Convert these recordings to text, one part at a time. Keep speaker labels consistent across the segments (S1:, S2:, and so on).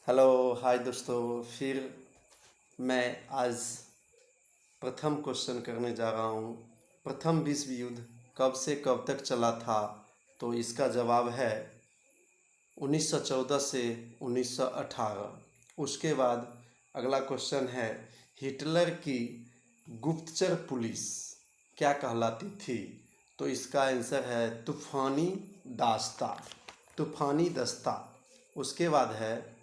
S1: Hello hi दोस्तों, फिर मैं आज प्रथम क्वेश्चन करने जा रहा हूँ। प्रथम विश्व युद्ध कब से कब तक चला था? तो इसका जवाब है 1914 से 1918। उसके बाद अगला क्वेश्चन है, हिटलर की गुप्तचर पुलिस क्या कहलाती थी? तो इसका आंसर है तूफ़ानी दास्ता, तूफ़ानी दस्ता। उसके बाद है,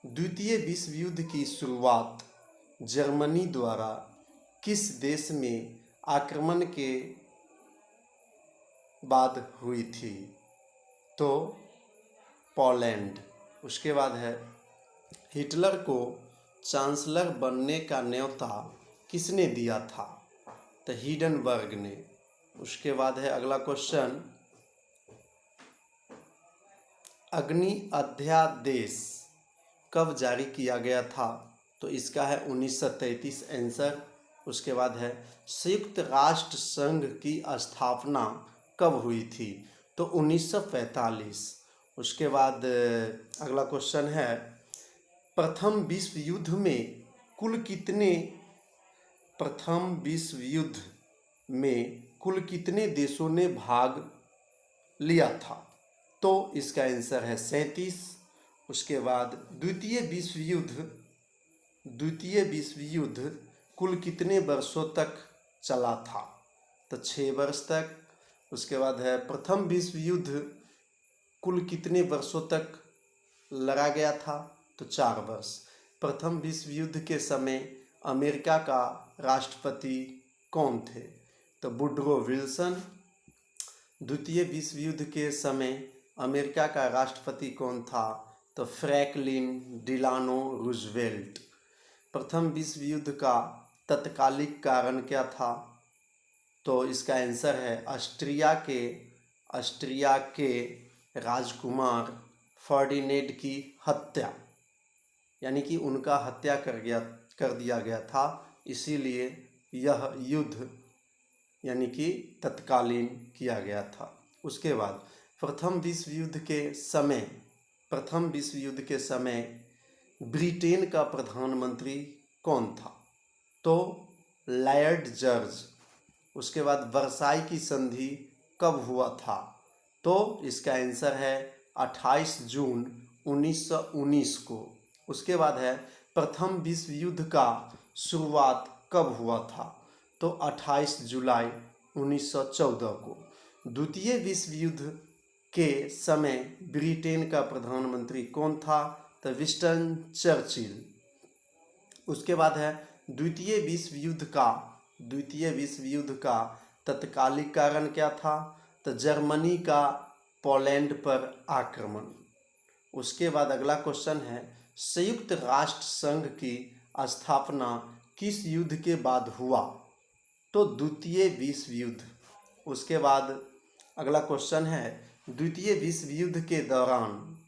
S1: द्वितीय विश्व युद्ध की शुरुआत जर्मनी द्वारा किस देश में आक्रमण के बाद हुई थी? तो पोलैंड। उसके बाद है, हिटलर को चांसलर बनने का न्योता किसने दिया था? तो हिंडनबर्ग ने। उसके बाद है अगला क्वेश्चन, अग्नि अध्यादेश कब जारी किया गया था? तो इसका है 1933 आंसर। उसके बाद है, संयुक्त राष्ट्र संघ की स्थापना कब हुई थी? तो 1945। उसके बाद अगला क्वेश्चन है, प्रथम विश्व युद्ध में कुल कितने देशों ने भाग लिया था? तो इसका आंसर है 37। उसके बाद द्वितीय विश्व युद्ध कुल कितने वर्षों तक चला था? तो 6 वर्ष तक। उसके बाद है, प्रथम विश्व युद्ध कुल कितने वर्षों तक लड़ा गया था? तो 4 वर्ष। प्रथम विश्व युद्ध के समय अमेरिका का राष्ट्रपति कौन थे? तो वुडरो विल्सन। द्वितीय विश्व युद्ध के समय अमेरिका का राष्ट्रपति कौन था? तो फ्रैंकलिन डिलानो रूजवेल्ट। प्रथम विश्व युद्ध का तत्कालिक कारण क्या था? तो इसका आंसर है ऑस्ट्रिया के राजकुमार फर्डिनेंड की हत्या, यानी कि उनका हत्या कर दिया गया था, इसीलिए यह युद्ध यानी कि तत्कालीन किया गया था। उसके बाद प्रथम विश्व युद्ध के समय ब्रिटेन का प्रधानमंत्री कौन था? तो लॉर्ड जॉर्ज। उसके बाद वर्साई की संधि कब हुआ था? तो इसका आंसर है 28 जून 1919 को। उसके बाद है, प्रथम विश्व युद्ध का शुरुआत कब हुआ था? तो 28 जुलाई 1914 को। द्वितीय विश्व युद्ध के समय ब्रिटेन का प्रधानमंत्री कौन था? तो विंस्टन चर्चिल। उसके बाद है, द्वितीय विश्व युद्ध का तत्कालिक कारण क्या था? तो जर्मनी का पोलैंड पर आक्रमण। उसके बाद अगला क्वेश्चन है, संयुक्त राष्ट्र संघ की स्थापना किस युद्ध के बाद हुआ? तो द्वितीय विश्व युद्ध। उसके बाद अगला क्वेश्चन है, द्वितीय विश्व युद्ध के दौरान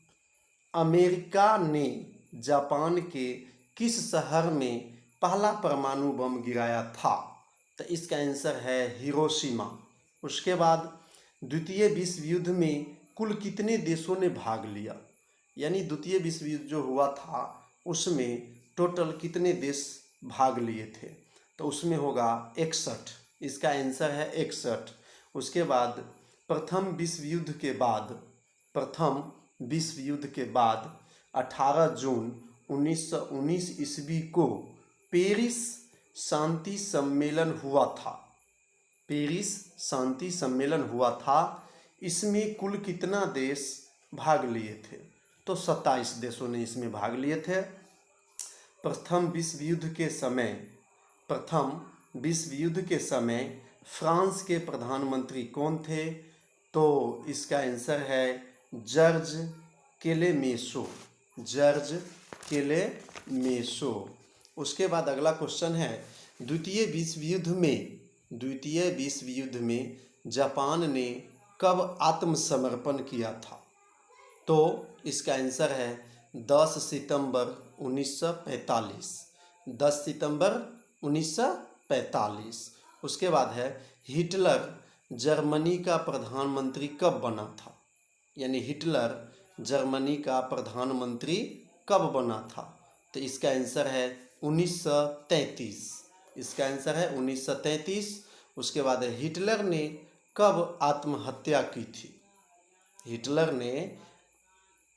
S1: अमेरिका ने जापान के किस शहर में पहला परमाणु बम गिराया था? तो इसका आंसर है हिरोशिमा। उसके बाद द्वितीय विश्व युद्ध में कुल कितने देशों ने भाग लिया? यानी द्वितीय विश्व युद्ध जो हुआ था उसमें टोटल कितने देश भाग लिए थे? तो उसमें होगा 61। इसका आंसर है 61। उसके बाद प्रथम विश्व युद्ध के बाद 18 जून 1919 ईस्वी को पेरिस शांति सम्मेलन हुआ था। इसमें कुल कितना देश भाग लिए थे? तो 27 देशों ने इसमें भाग लिए थे। प्रथम विश्व युद्ध के समय फ्रांस के प्रधानमंत्री कौन थे? तो इसका आंसर है जॉर्ज केलेमेशो। उसके बाद अगला क्वेश्चन है, द्वितीय विश्व युद्ध में जापान ने कब आत्मसमर्पण किया था? तो इसका आंसर है 10 सितंबर 1945। 10 सितंबर 1945। उसके बाद है, हिटलर जर्मनी का प्रधानमंत्री कब बना था? यानी हिटलर जर्मनी का प्रधानमंत्री कब बना था? तो इसका आंसर है 1933। इसका आंसर है 1933। उसके बाद हिटलर ने कब आत्महत्या की थी? हिटलर ने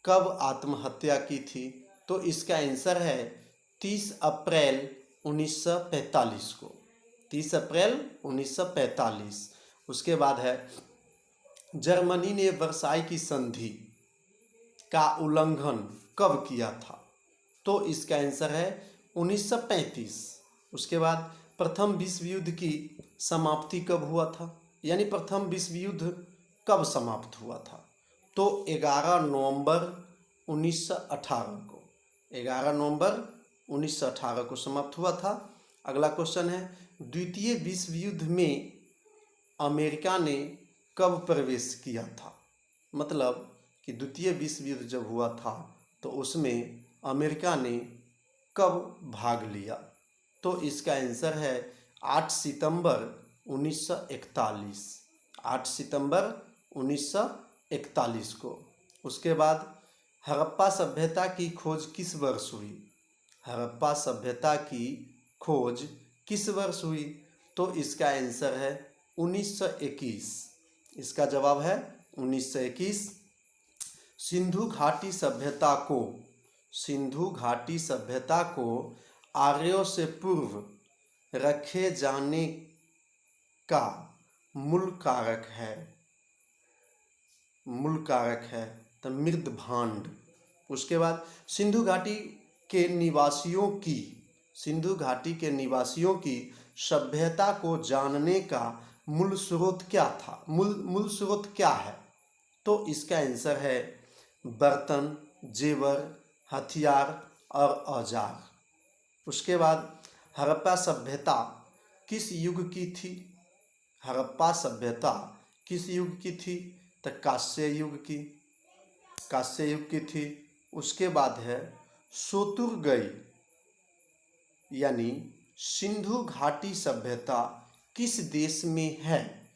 S1: कब आत्महत्या की थी? तो इसका आंसर है 30 अप्रैल 1945 को। 30 अप्रैल 1945। उसके बाद है जर्मनी ने वर्साई की संधि का उल्लंघन कब किया था? तो इसका आंसर है 1935। उसके बाद प्रथम विश्व युद्ध की समाप्ति कब हुआ था? यानी प्रथम विश्व युद्ध कब समाप्त हुआ था? तो 11 नवंबर 1918 को। 11 नवंबर 1918 को समाप्त हुआ था। अगला क्वेश्चन है द्वितीय विश्व युद्ध में अमेरिका ने कब प्रवेश किया था? मतलब कि द्वितीय विश्व युद्ध जब हुआ था तो उसमें अमेरिका ने कब भाग लिया? तो इसका आंसर है 8 सितंबर 1941। 8 सितंबर 1941 को। उसके बाद हड़प्पा सभ्यता की खोज किस वर्ष हुई? हड़प्पा सभ्यता की खोज किस वर्ष हुई? तो इसका आंसर है 1921। इसका जवाब है 1921। सिंधु घाटी सभ्यता को आर्यों से पूर्व रखे जाने का मूल कारक है तो मृदभांड। उसके बाद सिंधु घाटी के निवासियों की सभ्यता को जानने का मूल स्रोत क्या था? मूल स्रोत क्या है? तो इसका आंसर है बर्तन, जेवर, हथियार और औजार। उसके बाद हड़प्पा सभ्यता किस युग की थी? हड़प्पा सभ्यता किस युग की थी? तो कांस्य युग की थी। उसके बाद है शोतुर्गई यानी सिंधु घाटी सभ्यता किस देश में है?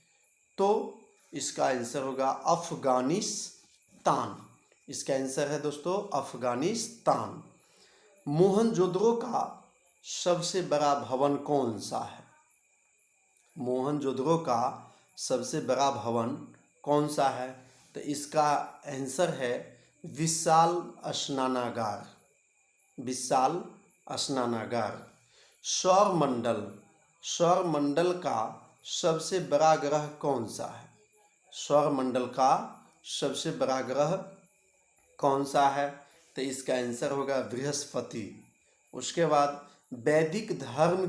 S1: तो इसका आंसर होगा अफगानिस्तान। इसका आंसर है दोस्तों अफगानिस्तान। मोहनजोदड़ो का सबसे बड़ा भवन कौन सा है? मोहनजोदड़ो का सबसे बड़ा भवन कौन सा है? तो इसका आंसर है विशाल स्नानागार। सौरमंडल का सबसे बड़ा ग्रह कौन सा है? सौरमंडल का सबसे बड़ा ग्रह कौन सा है? तो इसका आंसर होगा बृहस्पति। उसके बाद वैदिक धर्म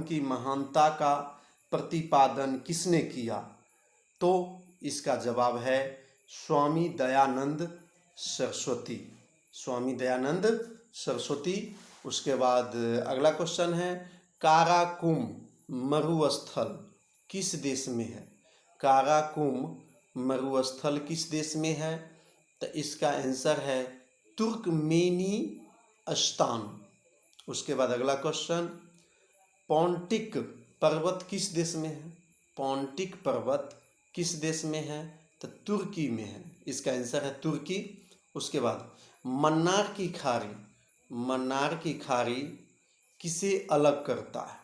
S1: की महानता का प्रतिपादन किसने किया? तो इसका जवाब है स्वामी दयानंद सरस्वती। उसके बाद अगला क्वेश्चन है काराकुम मरुस्थल किस देश में है? काराकुम मरुस्थल किस देश में है? तो इसका आंसर है तुर्कमेनिस्तान। उसके बाद अगला क्वेश्चन पॉन्टिक पर्वत किस देश में है? पॉन्टिक पर्वत किस देश में है? तो तुर्की में है। इसका आंसर है तुर्की। उसके बाद मन्नार की खाड़ी किसे अलग करता है?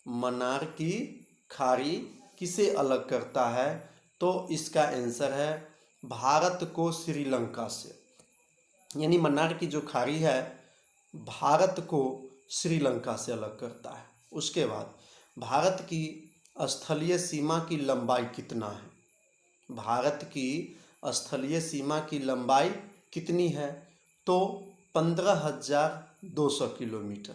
S1: मन्नार की खाड़ी किसे अलग करता है? तो इसका आंसर है भारत को श्रीलंका से। यानी मन्नार की जो खाड़ी है भारत को श्रीलंका से अलग करता है। उसके बाद भारत की स्थलीय सीमा की लंबाई कितना है? भारत की स्थलीय सीमा की लंबाई कितनी है? तो 15,200 किलोमीटर।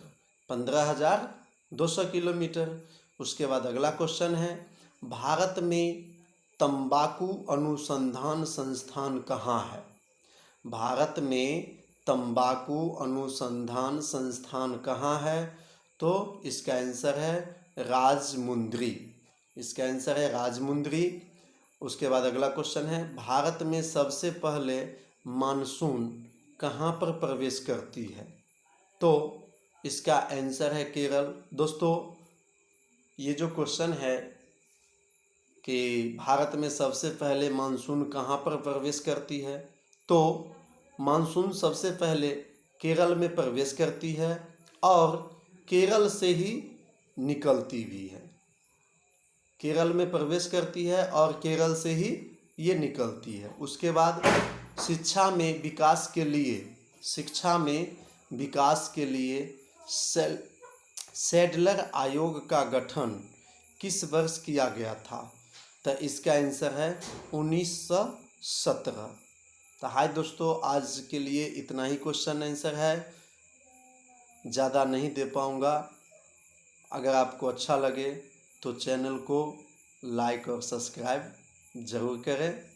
S1: 15,200 किलोमीटर। उसके बाद अगला क्वेश्चन है भारत में तंबाकू अनुसंधान संस्थान कहाँ है? भारत में तंबाकू अनुसंधान संस्थान कहाँ है? तो इसका आंसर है राजमुंद्री। इसका आंसर है राजमुंद्री। उसके बाद अगला क्वेश्चन है भारत में सबसे पहले मानसून कहाँ पर प्रवेश करती है? तो इसका आंसर है केरल। दोस्तों ये जो क्वेश्चन है कि भारत में सबसे पहले मानसून कहाँ पर प्रवेश करती है, तो मानसून सबसे पहले केरल में प्रवेश करती है और केरल से ही निकलती भी है। केरल में प्रवेश करती है और केरल से ही ये निकलती है। उसके बाद शिक्षा में विकास के लिए सैडलर आयोग का गठन किस वर्ष किया गया था? तो इसका आंसर है 1917। तो हाय दोस्तों, आज के लिए इतना ही क्वेश्चन आंसर है, ज़्यादा नहीं दे पाऊँगा। अगर आपको अच्छा लगे तो चैनल को लाइक और सब्सक्राइब ज़रूर करें।